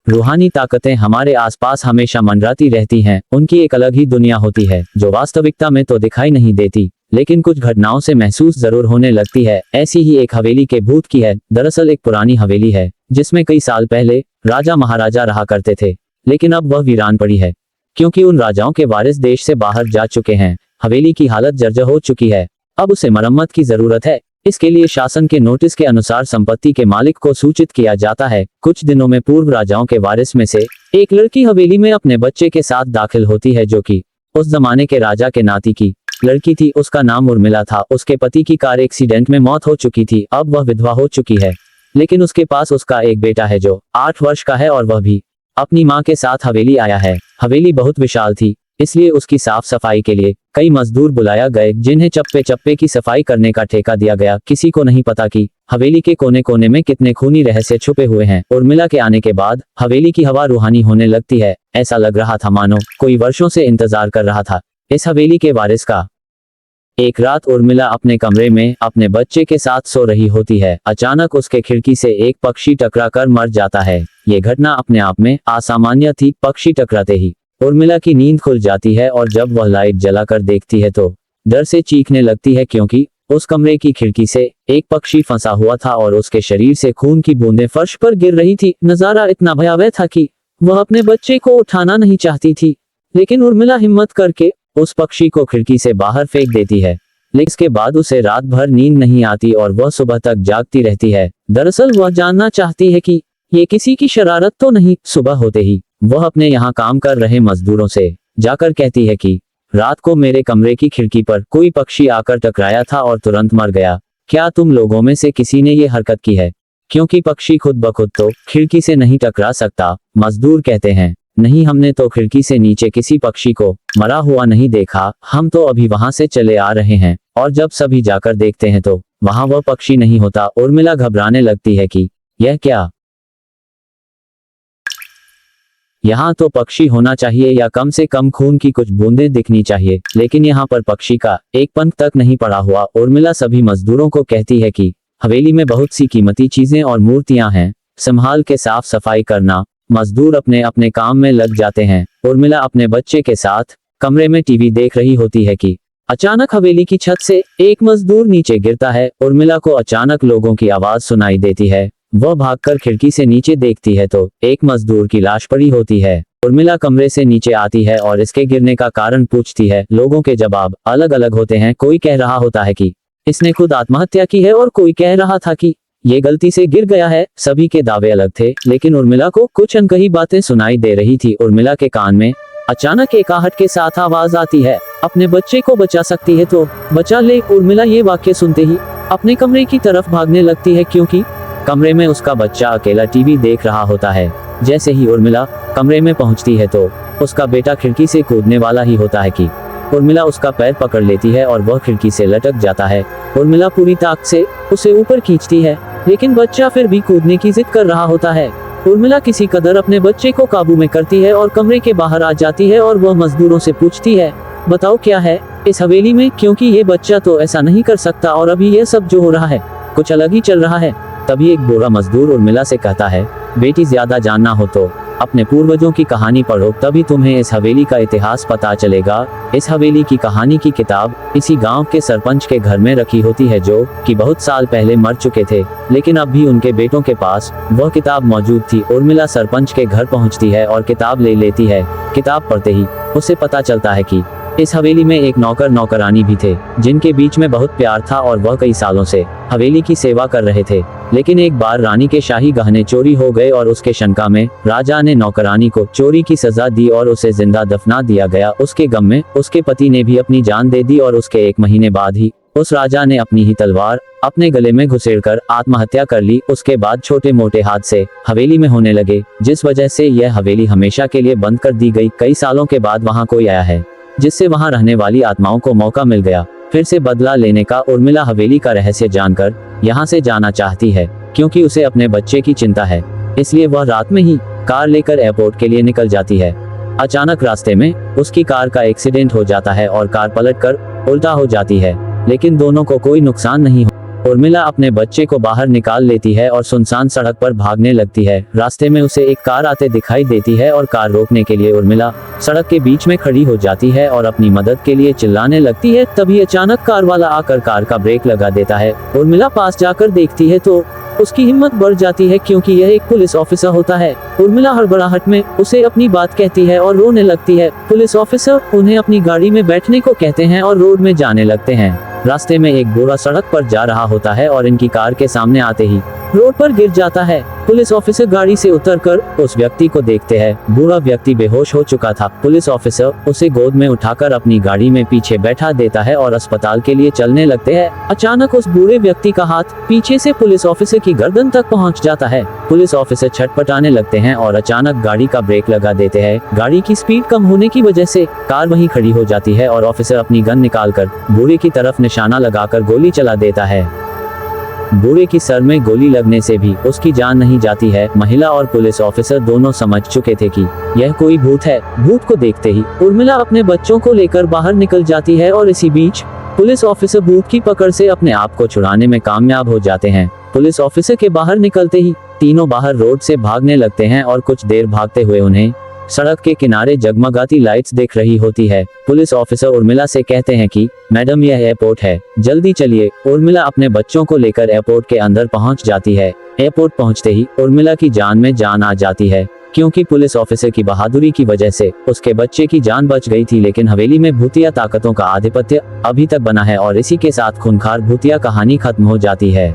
रूहानी ताकतें हमारे आसपास हमेशा मंडराती रहती हैं, उनकी एक अलग ही दुनिया होती है जो वास्तविकता में तो दिखाई नहीं देती, लेकिन कुछ घटनाओं से महसूस जरूर होने लगती है। ऐसी ही एक हवेली के भूत की है। दरअसल एक पुरानी हवेली है जिसमें कई साल पहले राजा महाराजा रहा करते थे, लेकिन अब वह वीरान पड़ी है क्योंकि उन राजाओं के वारिस देश से बाहर जा चुके हैं। हवेली की हालत जर्जर हो चुकी है, अब उसे मरम्मत की जरूरत है। इसके लिए शासन के नोटिस के अनुसार संपत्ति के मालिक को सूचित किया जाता है। कुछ दिनों में पूर्व राजाओं के वारिस में से एक लड़की हवेली में अपने बच्चे के साथ दाखिल होती है, जो कि उस जमाने के राजा के नाती की लड़की थी। उसका नाम उर्मिला था। उसके पति की कार एक्सीडेंट में मौत हो चुकी थी। अब वह विधवा हो चुकी है, लेकिन उसके पास उसका एक बेटा है जो 8 वर्ष का है और वह भी अपनी माँ के साथ हवेली आया है। हवेली बहुत विशाल थी, इसलिए उसकी साफ सफाई के लिए कई मजदूर बुलाया गए, जिन्हें चप्पे चप्पे की सफाई करने का ठेका दिया गया। किसी को नहीं पता कि हवेली के कोने कोने में कितने खूनी रहस्य छुपे हुए हैं। उर्मिला के आने के बाद हवेली की हवा रूहानी होने लगती है। ऐसा लग रहा था मानो कोई वर्षों से इंतजार कर रहा था इस हवेली के वारिस का। एक रात उर्मिला अपने कमरे में अपने बच्चे के साथ सो रही होती है। अचानक उसके खिड़की से एक पक्षी टकरा कर मर जाता है। ये घटना अपने आप में असामान्य थी। पक्षी टकराते ही उर्मिला की नींद खुल जाती है और जब वह लाइट जलाकर देखती है तो डर से चीखने लगती है, क्योंकि उस कमरे की खिड़की से एक पक्षी फंसा हुआ था और उसके शरीर से खून की बूंदें फर्श पर गिर रही थी। नजारा इतना भयावह था कि वह अपने बच्चे को उठाना नहीं चाहती थी, लेकिन उर्मिला हिम्मत करके उस पक्षी को खिड़की से बाहर फेंक देती है। लेकिन इसके बाद उसे रात भर नींद नहीं आती और वह सुबह तक जागती रहती है। दरअसल वह जानना चाहती है कि ये किसी की शरारत तो नहीं। सुबह होते ही वह अपने यहाँ काम कर रहे मजदूरों से जाकर कहती है कि रात को मेरे कमरे की खिड़की पर कोई पक्षी आकर टकराया था और तुरंत मर गया। क्या तुम लोगों में से किसी ने ये हरकत की है? क्योंकि पक्षी खुद ब खुद तो खिड़की से नहीं टकरा सकता। मजदूर कहते हैं, नहीं, हमने तो खिड़की से नीचे किसी पक्षी को मरा हुआ नहीं देखा। हम तो अभी वहां से चले आ रहे हैं और जब सभी जाकर देखते हैं तो वहां वह पक्षी नहीं होता। उर्मिला घबराने लगती है कि यह क्या, यहाँ तो पक्षी होना चाहिए या कम से कम खून की कुछ बूंदें दिखनी चाहिए, लेकिन यहाँ पर पक्षी का एक पंख तक नहीं पड़ा हुआ। उर्मिला सभी मजदूरों को कहती है कि हवेली में बहुत सी कीमती चीजें और मूर्तियां हैं, संभाल के साफ सफाई करना। मजदूर अपने अपने काम में लग जाते हैं। उर्मिला अपने बच्चे के साथ कमरे में टीवी देख रही होती है कि अचानक हवेली की छत से एक मजदूर नीचे गिरता है। उर्मिला को अचानक लोगों की आवाज सुनाई देती है। वह भागकर खिड़की से नीचे देखती है तो एक मजदूर की लाश पड़ी होती है। उर्मिला कमरे से नीचे आती है और इसके गिरने का कारण पूछती है। लोगों के जवाब अलग अलग होते हैं। कोई कह रहा होता है कि इसने खुद आत्महत्या की है और कोई कह रहा था कि ये गलती से गिर गया है। सभी के दावे अलग थे, लेकिन उर्मिला को कुछ अनकही बातें सुनाई दे रही थी। उर्मिला के कान में अचानक एक आहट के साथ आवाज आती है, अपने बच्चे को बचा सकती है तो बचा ले। उर्मिला ये वाक्य सुनते ही अपने कमरे की तरफ भागने लगती है, क्योंकि कमरे में उसका बच्चा अकेला टीवी देख रहा होता है। जैसे ही उर्मिला कमरे में पहुंचती है तो उसका बेटा खिड़की से कूदने वाला ही होता है कि उर्मिला उसका पैर पकड़ लेती है और वह खिड़की से लटक जाता है। उर्मिला पूरी ताकत से उसे ऊपर खींचती है, लेकिन बच्चा फिर भी कूदने की जिद कर रहा होता है। उर्मिला किसी कदर अपने बच्चे को काबू में करती है और कमरे के बाहर आ जाती है और वह मजदूरों से पूछती है, बताओ क्या है इस हवेली में, क्योंकि ये बच्चा तो ऐसा नहीं कर सकता और अभी यह सब जो हो रहा है कुछ अलग ही चल रहा है। तभी एक बूढ़ा मजदूर उर्मिला से कहता है, बेटी, ज्यादा जानना हो तो अपने पूर्वजों की कहानी पढ़ो, तभी तुम्हें इस हवेली का इतिहास पता चलेगा। इस हवेली की कहानी की किताब इसी गांव के सरपंच के घर में रखी होती है, जो कि बहुत साल पहले मर चुके थे, लेकिन अब भी उनके बेटों के पास वह किताब मौजूद थी। उर्मिला सरपंच के घर पहुंचती है और किताब ले लेती है। किताब पढ़ते ही उसे पता चलता है कि इस हवेली में एक नौकर नौकरानी भी थे, जिनके बीच में बहुत प्यार था और वह कई सालों से हवेली की सेवा कर रहे थे। लेकिन एक बार रानी के शाही गहने चोरी हो गए और उसके शंका में राजा ने नौकरानी को चोरी की सजा दी और उसे जिंदा दफना दिया गया। उसके गम में उसके पति ने भी अपनी जान दे दी और उसके 1 महीने बाद ही उस राजा ने अपनी ही तलवार अपने गले में घुसेड़कर आत्महत्या कर ली। उसके बाद छोटे मोटे हादसे हवेली में होने लगे, जिस वजह से यह हवेली हमेशा के लिए बंद कर दी गई। कई सालों के बाद वहाँ कोई आया है, जिससे वहां रहने वाली आत्माओं को मौका मिल गया फिर से बदला लेने का। उर्मिला हवेली का रहस्य जानकर यहां से जाना चाहती है, क्योंकि उसे अपने बच्चे की चिंता है। इसलिए वह रात में ही कार लेकर एयरपोर्ट के लिए निकल जाती है। अचानक रास्ते में उसकी कार का एक्सीडेंट हो जाता है और कार पलटकर उल्टा हो जाती है, लेकिन दोनों को कोई नुकसान नहीं हो। उर्मिला अपने बच्चे को बाहर निकाल लेती है और सुनसान सड़क पर भागने लगती है। रास्ते में उसे एक कार आते दिखाई देती है और कार रोकने के लिए उर्मिला सड़क के बीच में खड़ी हो जाती है और अपनी मदद के लिए चिल्लाने लगती है। तभी अचानक कार वाला आकर कार का ब्रेक लगा देता है। उर्मिला पास जाकर देखती है तो उसकी हिम्मत बढ़ जाती है क्योंकि यह एक पुलिस ऑफिसर होता है। उर्मिला हड़बड़ाहट में उसे अपनी बात कहती है और रोने लगती है। पुलिस ऑफिसर उन्हें अपनी गाड़ी में बैठने को कहते हैं और रोड में जाने लगते हैं। रास्ते में एक बूढ़ा सड़क पर जा रहा होता है और इनकी कार के सामने आते ही रोड पर गिर जाता है। पुलिस ऑफिसर गाड़ी से उतरकर उस व्यक्ति को देखते हैं। बूढ़ा व्यक्ति बेहोश हो चुका था। पुलिस ऑफिसर उसे गोद में उठाकर अपनी गाड़ी में पीछे बैठा देता है और अस्पताल के लिए चलने लगते हैं। अचानक उस बूढ़े व्यक्ति का हाथ पीछे से पुलिस ऑफिसर की गर्दन तक पहुंच जाता है। पुलिस ऑफिसर छटपटाने लगते हैं और अचानक गाड़ी का ब्रेक लगा देते हैं। गाड़ी की स्पीड कम होने की वजह से कार वहीं खड़ी हो जाती है और ऑफिसर अपनी गन निकालकर बूढ़े की तरफ निशाना लगाकर गोली चला देता है। बूढ़े की सर में गोली लगने से भी उसकी जान नहीं जाती है। महिला और पुलिस ऑफिसर दोनों समझ चुके थे कि यह कोई भूत है। भूत को देखते ही उर्मिला अपने बच्चों को लेकर बाहर निकल जाती है और इसी बीच पुलिस ऑफिसर भूत की पकड़ से अपने आप को छुड़ाने में कामयाब हो जाते हैं। पुलिस ऑफिसर के बाहर निकलते ही तीनों बाहर रोड से भागने लगते हैं और कुछ देर भागते हुए उन्हें सड़क के किनारे जगमगाती लाइट्स दिख रही होती है। पुलिस ऑफिसर उर्मिला से कहते हैं कि मैडम यह एयरपोर्ट है, जल्दी चलिए। उर्मिला अपने बच्चों को लेकर एयरपोर्ट के अंदर पहुंच जाती है। एयरपोर्ट पहुंचते ही उर्मिला की जान में जान आ जाती है क्योंकि पुलिस ऑफिसर की बहादुरी की वजह से उसके बच्चे की जान बच गई थी। लेकिन हवेली में भूतिया ताकतों का आधिपत्य अभी तक बना है और इसी के साथ खूंखार भूतिया कहानी खत्म हो जाती है।